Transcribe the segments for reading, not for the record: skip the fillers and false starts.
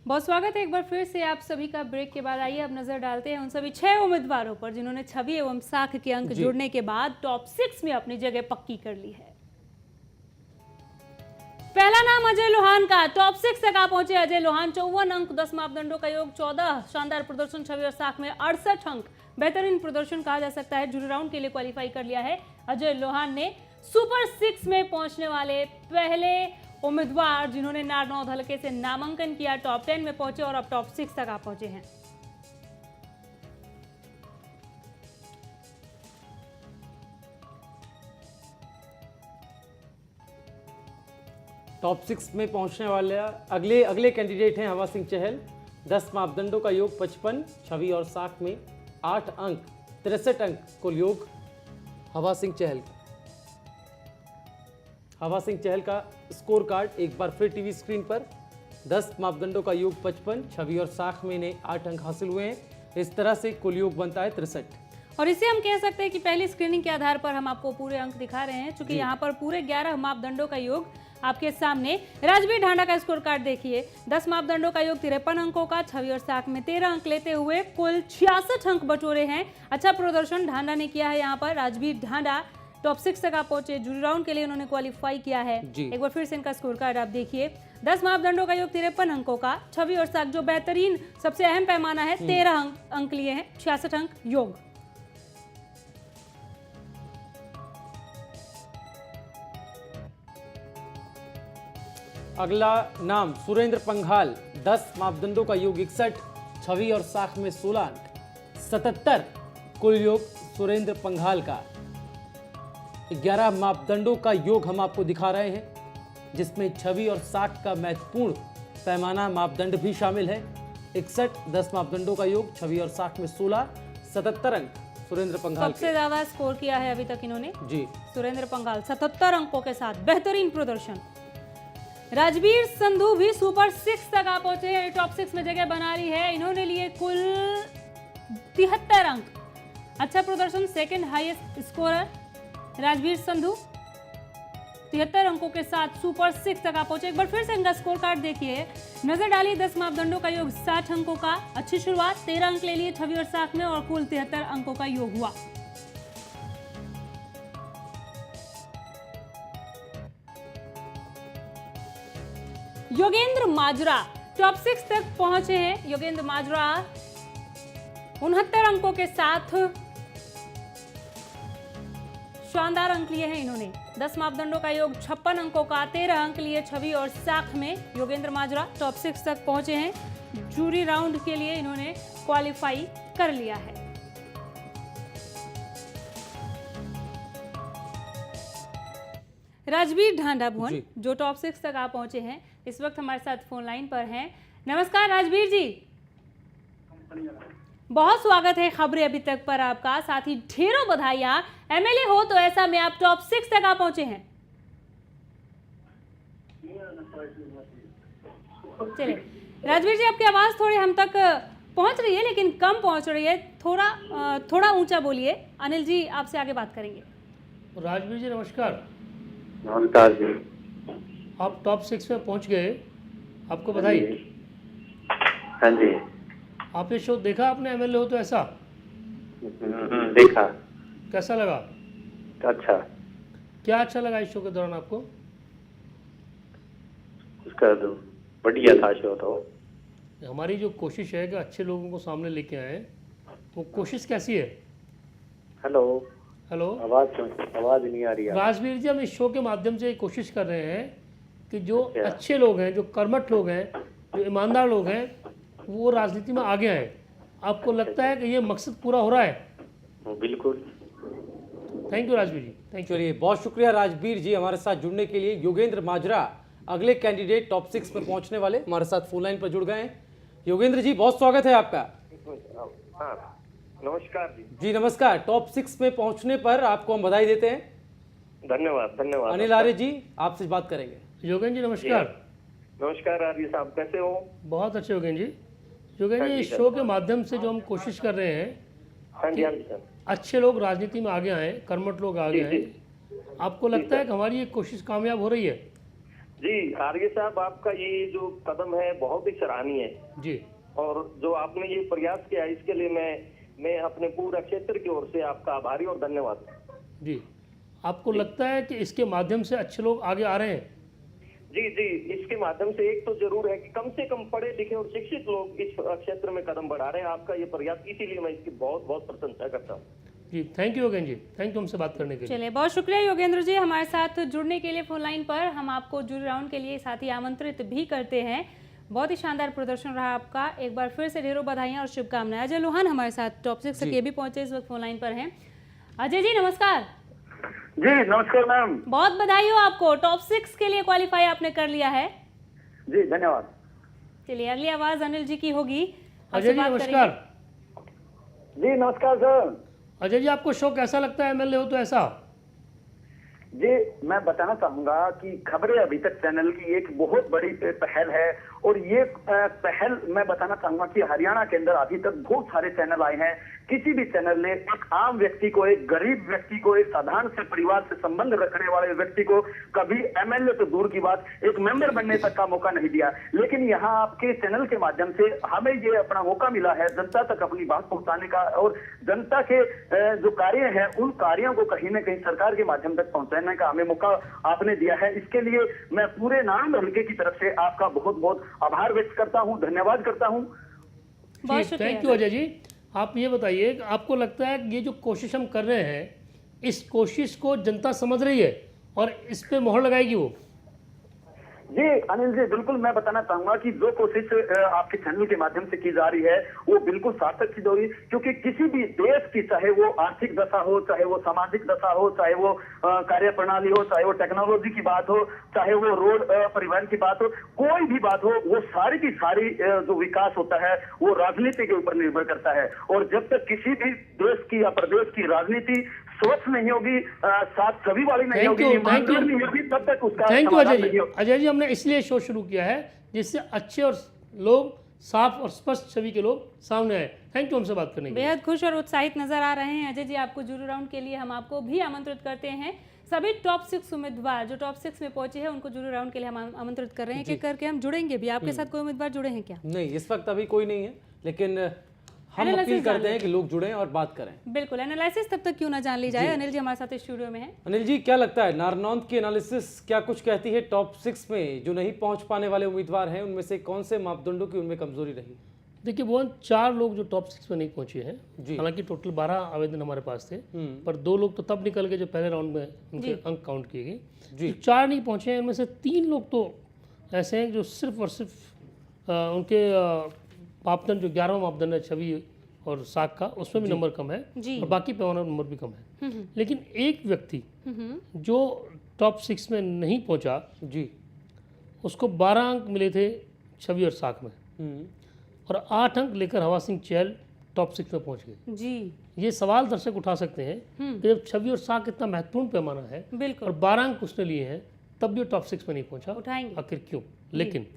बहुत स्वागत है एक बार फिर से आप सभी का। ब्रेक के बाद आइए अब नजर डालते हैं उन सभी 6 उम्मीदवारों पर जिन्होंने छवि एवं साख के अंक जुड़ने के बाद टॉप 6 में अपनी जगह पक्की कर ली है। पहला नाम अजय लोहान का। टॉप 6 तक आप पहुंचे अजय लोहान। 54 अंक, 10 मापदंडों का योग 14। शानदार प्रदर्शन छवि और साख में 68 अंक, बेहतरीन प्रदर्शन कहा जा सकता है। जूरी राउंड के लिए क्वालिफाई कर लिया है अजय लोहान ने। सुपर 6 में पहुंचने वाले पहले उम्मीदवार जिन्होंने नारनौल हलके से नामांकन किया, टॉप 10 में पहुंचे और अब टॉप 6 तक आप पहुंचे हैं। टॉप 6 में पहुंचने वाले अगले कैंडिडेट हैं हवा सिंह चहल। 10 मापदंडों का योग 55, छवि और साख में 8 अंक, 63 अंक कुल योग हवा सिंह चहल का। हवा सिंह चहल का स्कोर कार्ड एक बार फिर टीवी स्क्रीन पर। 10 मापदंडों का योग 55, छवि और साख में इन्हें 8 अंक हासिल हुए हैं। इस तरह से कुल योग बनता है 63। और इसे हम कह सकते हैं कि पहली स्क्रीनिंग के आधार पर हम आपको पूरे अंक दिखा रहे हैं, क्योंकि यहाँ पर पूरे 11 मापदंडों का योग आपके सामने। राजवीर ढांडा का स्कोर कार्ड देखिए। 10 मापदंडों का योग 53 अंकों का, छवि और साख में 13 अंक लेते हुए कुल 66 अंक बटोरे हैं। अच्छा प्रदर्शन ढांडा ने किया है यहाँ पर। राजवीर ढांडा टॉप 6 तक आप पहुंचे। जूरी राउंड के लिए उन्होंने क्वालिफाई किया है। एक बार फिर से इनका स्कोर कार्ड आप देखिए। 10 मापदंडों का योग 53 अंकों का, छवि और साख जो बेहतरीन सबसे अहम पैमाना है 13 अंक लिए हैं, 66 अंक योग। अगला नाम सुरेंद्र पंघाल। 10 मापदंडों का योग 61, छवि और साख में 16 अंक, 77 कुल योग सुरेंद्र पंघाल का। 11 मापदंडों का योग हम आपको दिखा रहे हैं, जिसमें छवि और साख का महत्वपूर्ण पैमाना मापदंड भी शामिल है। 61, 10 मापदंडों का योग, छवि और साख में 16, 77 अंक सुरेंद्र पंघाल। सबसे ज्यादा स्कोर किया है अभी तक इन्होंने जी सुरेंद्र पंघाल 77 अंकों के साथ, बेहतरीन प्रदर्शन। राजवीर संधू भी सुपर 6 तक आप पहुंचे हैं, टॉप 6 में जगह बना ली है। इन्होंने लिए कुल 73 अंक। अच्छा प्रदर्शन, second highest scorer Rajveer Sandhu 73 अंकों के साथ सुपर 6 तक आप पहुंचे। एक बार फिर से इनका स्कोर कार्ड देखिए, नजर डालिए। 10 मापदंडों का योग 60 अंकों का, अच्छी शुरुआत। 13 अंक ले लिए छवि और साख में और कुल 73 अंकों का योग हुआ। योगेंद्र माजरा टॉप 6 तक पहुंचे हैं। योगेंद्र माजरा 69 अंकों के साथ शानदार अंक लिए हैं इन्होंने। 10 मापदंडों का योग 56 अंकों का, 13 अंक लिए छवि और साख में। योगेंद्र माजरा टॉप 6 तक पहुंचे हैं। जूरी राउंड के लिए इन्होंने क्वालिफाई कर लिया है। राजवीर ढांडा भुवन जो टॉप 6 तक आप पहुंचे हैं, इस वक्त हमारे साथ फोन लाइन पर हैं। नमस्कार राजवीर जी, बहुत स्वागत है खबरें अभी तक पर आपका। साथ ही ढेरों बधाइयां, एमएलए हो तो ऐसा में आप टॉप 6 तक आप पहुंचे हैं। चलिए राजवीर जी, आपकी आवाज थोड़ी हम तक पहुंच रही है लेकिन कम पहुंच रही है, थोड़ा ऊंचा बोलिए। अनिल जी आपसे आगे बात करेंगे। राजवीर जी नमस्कार। नमस्कार जी। आप टॉप 6 में पहुंच गए, आपको बधाई। हाँ जी। आपने शो देखा आपने एमएलए हो तो ऐसा? देखा। कैसा लगा? अच्छा। क्या अच्छा लगा इस शो के दौरान आपको? उसका तो बढ़िया था शो तो। हमारी जो कोशिश है कि अच्छे लोगों को सामने लेके आए, वो कोशिश कैसी है? हेलो हेलो, आवाज नहीं आ रही है। राजवीर जी, हम इस शो के माध्यम से कोशिश कर रहे हैं कि जो अच्छे लोग हैं, जो कर्मठ लोग हैं, जो ईमानदार लोग हैं, वो राजनीति में आगे आए। आपको लगता है कि ये मकसद पूरा हो रहा है? बिल्कुल। Thank you Rajveer ji, thank you. चलिए बहुत शुक्रिया राजवीर जी हमारे साथ जुड़ने के लिए। योगेंद्र माजरा अगले कैंडिडेट टॉप 6 में पहुंचने वाले हमारे साथ फोन लाइन पर जुड़ गए हैं। योगेंद्र जी बहुत स्वागत है आपका। हाँ, नमस्कार जी। जी नमस्कार। टॉप 6 में पहुंचने पर आपको हम बधाई देते हैं। धन्यवाद धन्यवाद। अनिल आर्य जी आपसे बात करेंगे। योगेंद्र जी नमस्कार। नमस्कार आर्य साहब, कैसे हो? बहुत अच्छे योगेंद्र जी। योगेंद्र जी, इस शो के माध्यम से जो हम कोशिश कर रहे हैं, हाँ जी हाँ जी सर, अच्छे लोग राजनीति में आगे आए, कर्मठ लोग आगे आए, आपको लगता है कि हमारी ये कोशिश कामयाब हो रही है? जी आर्य साहब, आपका ये जो कदम है बहुत ही सराहनीय है, जी और जो आपने ये प्रयास किया इसके लिए मैं अपने पूरा क्षेत्र की ओर से आपका आभारी और धन्यवाद। जी। आपको लगता है कि इसके माध्यम से अच्छे लोग आगे आ रहे हैं? जी जी, इसके माध्यम से एक तो जरूर है कि कम से कम पढ़े लिखे और शिक्षित लोग इस क्षेत्र में कदम बढ़ा रहे हैं। आपका ये प्रयास, इसीलिए मैं इसकी बहुत बहुत प्रशंसा करता हूँ। जी, thank you Yogendra ji, thank you हमसे बात करने के लिए। चलिए, बहुत शुक्रिया योगेंद्र जी हमारे साथ जुड़ने के लिए फोन लाइन पर। हम आपको जुड़े राउंड के लिए साथ ही आमंत्रित भी करते हैं। बहुत ही शानदार प्रदर्शन रहा आपका, एक बार फिर से ढेरों बधाइयां और शुभकामनाएं। अजय लोहान हमारे साथ टॉप 6 के भी पहुंचे, इस वक्त फोन लाइन पर हैं। अजय जी नमस्कार। जी नमस्कार मैम। बहुत बधाई हो आपको, टॉप 6 के लिए क्वालिफाई आपने कर लिया है। जी धन्यवाद। चलिए, अगली आवाज अनिल जी की होगी। अजय जी नमस्कार। जी नमस्कार सर। अजय जी, आपको शो कैसा लगता है, एमएलए हो तो ऐसा? जी मैं बताना चाहूंगा कि खबरें अभी तक चैनल की एक बहुत बड़ी पहल है, और ये पहल मैं बताना चाहूंगा कि हरियाणा के अंदर अभी तक बहुत सारे चैनल आए हैं। किसी भी चैनल ने एक आम व्यक्ति को, एक गरीब व्यक्ति को, एक साधारण से परिवार से संबंध रखने वाले व्यक्ति को कभी एमएलए तो दूर की बात, एक मेंबर बनने तक का मौका नहीं दिया। लेकिन यहाँ आपके चैनल के माध्यम से हमें ये अपना मौका मिला है जनता तक अपनी बात पहुंचाने का, और जनता के जो कार्य हैं उन कार्यों को कहीं ना कहीं सरकार के माध्यम तक पहुंचाने का हमें मौका आपने दिया है। इसके लिए मैं पूरे नाम हल्के की तरफ से आपका बहुत बहुत आभार व्यक्त करता हूं, धन्यवाद करता हूं। बहुत शुक्रिया। Thank you Ajay ji. आप ये बताइए कि आपको लगता है कि ये जो कोशिश हम कर रहे हैं, इस कोशिश को जनता समझ रही है और इस पे मोहर लगाएगी वो? जी अनिल जी, बिल्कुल मैं बताना चाहूंगा कि जो कोशिश आपके चैनल के माध्यम से की जा रही है वो बिल्कुल सार्थक सिद्ध हो रही है, क्योंकि किसी भी देश की, चाहे वो आर्थिक दशा हो, चाहे वो सामाजिक दशा हो, चाहे वो कार्य प्रणाली हो, चाहे वो टेक्नोलॉजी की बात हो, चाहे वो रोड परिवहन की बात हो, कोई भी बात हो, वो सारी की सारी जो विकास होता है वो राजनीति के ऊपर निर्भर करता है। और जब तक किसी भी देश की या प्रदेश की राजनीति स्वच्छ नहीं होगी, साथ सभी वाली नहीं होगी, ईमानदार नहीं होगी, तब तक उसका थैंक यू समाधान अजय नहीं जी। होगा। अजय जी, हमने इसलिए शो शुरू किया है जिससे अच्छे और लोग, साफ और स्पष्ट छवि के लोग सामने आए। थैंक यू हमसे बात करने के लिए। बेहद खुश और उत्साहित नजर आ रहे हैं अजय जी। आपको जुरू राउंड के लिए हम आपको भी आमंत्रित करते हैं। सभी टॉप 6 उम्मीदवार जो टॉप 6 में पहुंचे हैं उनको जुरू राउंड के लिए हम आमंत्रित कर रहे हैं कि करके हम जुड़ेंगे भी। आपके साथ कोई उम्मीदवार जुड़े हैं क्या? नहीं, इस वक्त अभी कोई नहीं है, लेकिन हम अपील करते हैं कि लोग जुड़ें और बात करें। बिल्कुल, एनालिसिस तब तक क्यों ना जान ली जाए। अनिल जी हमारे साथ स्टूडियो में हैं। अनिल जी, क्या लगता है नारनौंद की एनालिसिस क्या कुछ कहती है? टॉप 6 में जो नहीं पहुंच पाने वाले उम्मीदवार हैं उनमें से कौन से मापदंडों की उनमें कमजोरी रही? देखिए, वो 4 लोग जो टॉप 6 में नहीं पहुंचे हैं, जी। हालांकि टोटल 12 आवेदन हमारे पास थे, पर 2 लोग तो तब निकल गए जो पहले राउंड में उनके अंक काउंट किए गए। जी। तो 4 नहीं पहुंचे हैं, इनमें से 3 लोग तो ऐसे हैं जो सिर्फ और सिर्फ उनके मापदंड जो 11वां मापदंड है छवि और साख का, उसमें भी नंबर कम है जी। और बाकी पैमाना नंबर भी कम है। लेकिन एक व्यक्ति जो टॉप 6 में नहीं पहुंचा, जी। उसको 12 अंक मिले थे छवि और साख में, और 8 अंक लेकर हवा सिंह चहल टॉप 6 में पहुंच गए। जी ये सवाल दर्शक उठा सकते हैं कि जब छवि और साख इतना महत्वपूर्ण पैमाना है बिल्कुल और 12 अंक उसने लिए हैं, तब भी टॉप 6 में नहीं पहुंचा, उठाएंगे। आखिर क्यों? लेकिन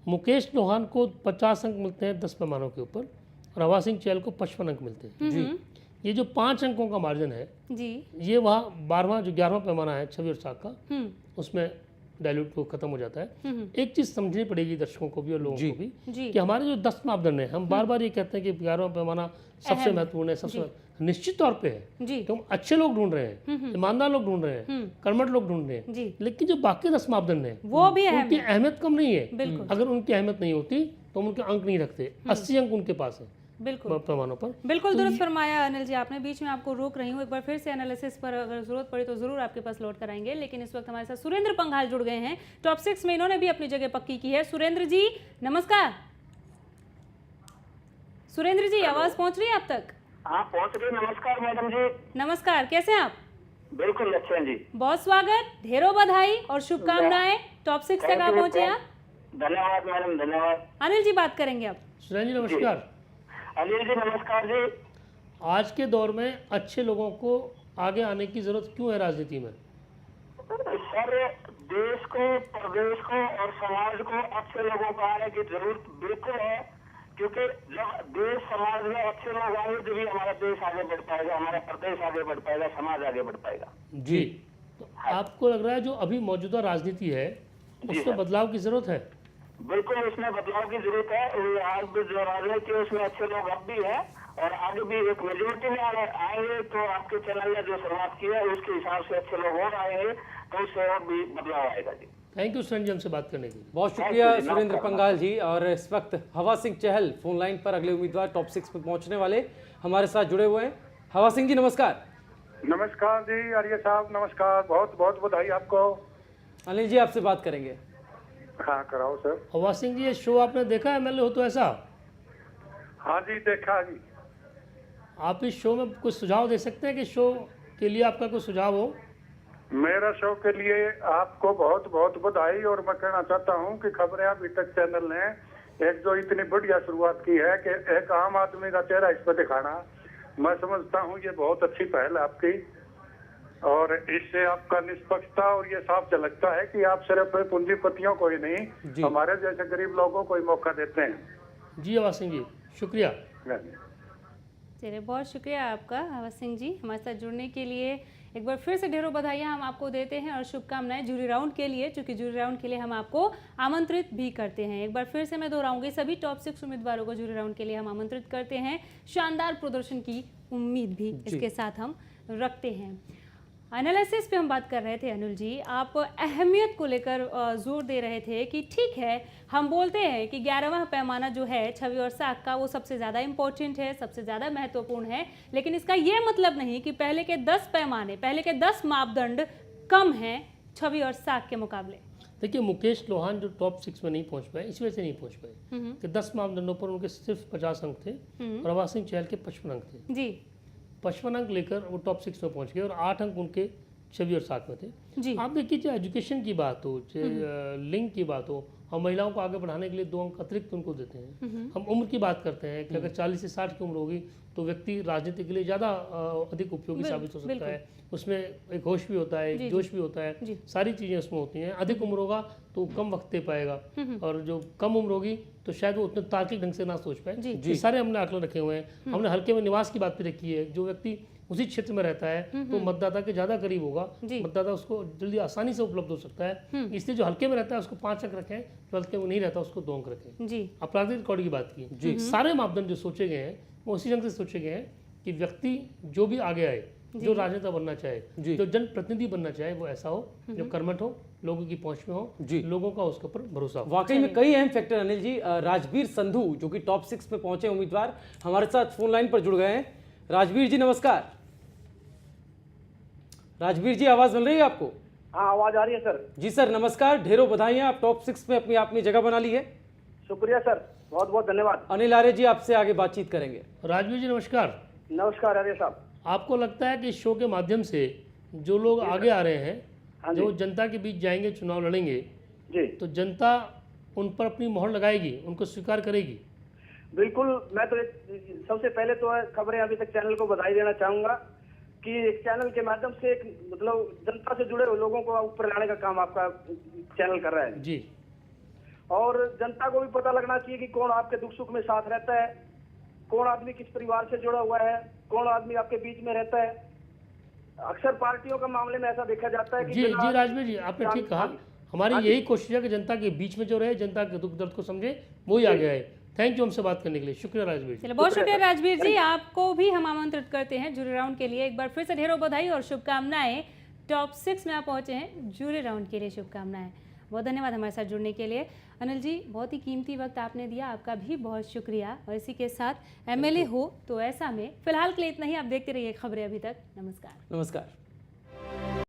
मुकेश लोहान को 50 अंक मिलते हैं 10 पैमानों के ऊपर, और हवा सिंह चहल को 55 अंक मिलते हैं। जी। ये जो 5 अंकों का मार्जिन है, जी ये वहाँ 12वां जो 11वां पैमाना है छवि और साख का, हम्म उसमें डायल्यूट को खत्म हो जाता है। एक चीज़ समझनी पड़ेगी दर्शकों को भी और लोगों को भी जी कि हमारे जो 10 मापदंड है, हम बार बार ये कहते हैं कि 11वां पैमाना सबसे महत्वपूर्ण है, सबसे निश्चित तौर पे है जी तो हम अच्छे लोग ढूंढ रहे हैं, ईमानदार लोग ढूंढ रहे हैं, कर्मठ लोग ढूंढ रहे हैं। जी लेकिन जो बाकी 10 मापदंड हैं वो भी है उनकी अहमियत कम नहीं है। बिल्कुल अगर उनकी अहमियत नहीं होती तो हम उनके अंक नहीं रखते। 80 अंक उनके पास है बिल्कुल पैमानों पर। बिल्कुल दुरुस्त फरमाया अनिल जी आपने। बीच में आपको रोक रही हूँ, एक बार फिर से एनालिसिस पर अगर जरूरत पड़ी तो जरूर आपके पास लौट कर आएंगे। लेकिन इस वक्त हमारे साथ सुरेंद्र पंघाल जुड़ गए हैं टॉप 6 में, इन्होंने भी अपनी जगह पक्की की है। सुरेंद्र जी नमस्कार। सुरेंद्र जी आवाज पहुंच रही है आप तक? हाँ पहुंच गए। नमस्कार मैडम जी। नमस्कार, कैसे हैं आप? बिल्कुल अच्छे हैं जी। बहुत स्वागत, ढेरों बधाई और शुभकामनाएं। टॉप 6 तक आप पहुंचे आप। धन्यवाद मैडम, धन्यवाद। अनिल जी बात करेंगे आप। सुरेंद्र जी नमस्कार। अनिल जी नमस्कार जी। आज के दौर में अच्छे लोगों को आगे आने की जरूरत क्यों है राजनीति में? सर देश को, प्रदेश को और समाज को अच्छे लोगों को आने की जरूरत बिल्कुल है, क्योंकि जब देश समाज में अच्छे लोग आएंगे तभी हमारा देश आगे बढ़ पाएगा, हमारा प्रदेश आगे बढ़ पाएगा, समाज आगे बढ़ पाएगा। जी। तो आपको लग रहा है जो अभी मौजूदा राजनीति है उसमें बदलाव की जरूरत है। बिल्कुल उसमें बदलाव की जरूरत है। और आज भी जो राजनीति है उसमें अच्छे लोग अब भी है और आगे भी एक मेजोरिटी में आएंगे। तो आपके चैनल ने जो शुरुआत की है उसके हिसाब से अच्छे लोग और आएंगे तो उससे और भी बदलाव आएगा जी। थैंक यू सुरेंद्र जी हमसे बात करने के लिए। बहुत शुक्रिया सुरेंद्र पंघाल जी। और इस वक्त हवा सिंह चहल फोन लाइन पर अगले उम्मीदवार टॉप 6 में पहुंचने वाले हमारे साथ जुड़े हुए हैं। हवा सिंह जी नमस्कार। नमस्कार जी आर्य साहब, नमस्कार, बहुत बहुत बधाई आपको। अनिल जी आपसे बात करेंगे। हाँ कराओ सर। हवा सिंह जी ये शो आपने देखा है MLA हो तो ऐसा? हाँ जी देखा जी। आप इस शो में कुछ सुझाव दे सकते हैं कि शो के लिए आपका कोई सुझाव हो? मेरा शो के लिए आपको बहुत बहुत बधाई। और मैं कहना चाहता हूँ कि खबरें अभी तक चैनल ने एक जो इतनी बढ़िया शुरुआत की है कि एक आम आदमी का चेहरा इस पर दिखाना, मैं समझता हूँ ये बहुत अच्छी पहल है आपकी। और इससे आपका निष्पक्षता और ये साफ झलकता है कि आप सिर्फ पूंजीपतियों को ही नहीं हमारे जैसे गरीब लोगों को ही मौका देते हैं। जी हवा सिंह जी शुक्रिया। चलिए बहुत शुक्रिया आपका हवा सिंह जी हमारे साथ जुड़ने के लिए। एक बार फिर से ढेरों बधाइयाँ हम आपको देते हैं और शुभकामनाएं जूरी राउंड के लिए, क्योंकि जूरी राउंड के लिए हम आपको आमंत्रित भी करते हैं। एक बार फिर से मैं दोहराऊंगी, सभी टॉप 6 उम्मीदवारों को जूरी राउंड के लिए हम आमंत्रित करते हैं। शानदार प्रदर्शन की उम्मीद भी इसके साथ हम रखते हैं। एनालिसिस पे हम बात कर रहे थे अनिल जी, आप अहमियत को लेकर जोर दे रहे थे कि ठीक है हम बोलते हैं कि 11वां पैमाना जो है छवि और साख का वो सबसे ज़्यादा इम्पोर्टेंट है, सबसे ज़्यादा महत्वपूर्ण है, लेकिन इसका ये मतलब नहीं कि पहले के 10 पैमाने, पहले के 10 मापदंड कम हैं छवि और साख के मुकाबले। देखिए मुकेश लोहान जो टॉप 6 में नहीं पहुंच पाए इस वजह से नहीं पहुंच पाए कि 10 मापदंडों पर उनके सिर्फ 50 अंक थे और हवा सिंह चहल के 55 अंक थे जी। 55 अंक लेकर वो टॉप 6 में पहुंच गए और 8 अंक उनके छवि और साख में थे जी। आप देखिए चाहे एजुकेशन की बात हो, चाहे लिंग की बात हो, हम महिलाओं को आगे बढ़ाने के लिए 2 अंक अतिरिक्त उनको देते हैं। हम उम्र की बात करते हैं कि अगर 40 से 60 की उम्र होगी तो व्यक्ति राजनीति के लिए ज़्यादा अधिक उपयोगी साबित हो सकता है। उसमें एक होश भी होता है, एक जोश भी होता है, सारी चीज़ें उसमें होती हैं। अधिक उम्र होगा तो कम वक्त दे पाएगा और जो कम उम्र होगी तो शायद वो उतने तार्किक ढंग से ना सोच पाए। ये सारे हमने आकलन रखे हुए हैं। हमने हल्के में निवास की बात भी रखी है। जो व्यक्ति उसी क्षेत्र में रहता है तो मतदाता के ज़्यादा करीब होगा, मतदाता उसको जल्दी आसानी से उपलब्ध हो सकता है। इसलिए जो हल्के में रहता है उसको 5 अंक रखें, जो हल्के में नहीं रहता उसको 2 अंक रखें। जी। आपराधिक रिकॉर्ड की बात की, सारे मापदंड जो सोचे गए हैं वो उसी ढंग से सोचे गए हैं कि व्यक्ति जो भी आगे आए, जो राजनेता बनना चाहे, जो जनप्रतिनिधि बनना चाहे, वो ऐसा हो जो कर्मठ हो, लोगों की पहुंच में हो, लोगों का उसके ऊपर भरोसा हो। वाकई में कई अहम फैक्टर अनिल जी। राजवीर संधू जो कि टॉप 6 में पहुंचे उम्मीदवार हमारे साथ फोन लाइन पर जुड़ गए हैं। राजवीर जी नमस्कार। राजवीर जी आवाज मिल रही है आपको? हाँ आवाज आ रही है सर। जी सर नमस्कार, ढेरों बधाइयां, आप टॉप 6 में अपनी जगह बना ली है। शुक्रिया सर, बहुत बहुत धन्यवाद। अनिल आर्य जी आपसे आगे बातचीत करेंगे। राजवीर जी नमस्कार। नमस्कार आर्य साहब। आपको लगता है कि इस शो के माध्यम से जो लोग आगे आ रहे हैं, जो जनता के बीच जाएंगे, चुनाव लड़ेंगे जी, तो जनता उन पर अपनी मोहर लगाएगी, उनको स्वीकार करेगी? बिल्कुल। मैं तो सबसे पहले तो खबरें अभी तक चैनल को बधाई देना चाहूंगा कि एक चैनल के माध्यम से एक मतलब जनता से जुड़े हुए लोगों को ऊपर लाने का काम आपका चैनल कर रहा है जी। और जनता को भी पता लगना चाहिए कि कौन आपके दुख सुख में साथ रहता है, कौन आदमी किस परिवार से जुड़ा हुआ है, कौन आदमी आपके बीच में रहता है। अक्सर पार्टियों का मामले में ऐसा देखा जाता है कि जी राजवीर जी आपने ठीक कहा। हमारी यही कोशिश है कि जनता के बीच में जो रहे, जनता के दुख दर्द को समझे, वही आगे आए। थैंक यू हमसे बात करने के लिए। शुक्रिया राजवीर। चलिए बहुत शुक्रिया राजवीर जी, आपको भी हम आमंत्रित करते हैं जूरी राउंड के लिए। एक बार फिर से ढेरों बधाई और शुभकामनाएं। टॉप 6 में आप पहुंचे हैं, जूरी राउंड के लिए शुभकामनाएं। बहुत धन्यवाद हमारे साथ जुड़ने के लिए। अनिल जी बहुत ही कीमती वक्त आपने दिया, आपका भी बहुत शुक्रिया। और इसी के साथ MLA हो तो ऐसा में फिलहाल के लिए इतना ही। आप देखते रहिए खबरें अभी तक। नमस्कार। नमस्कार।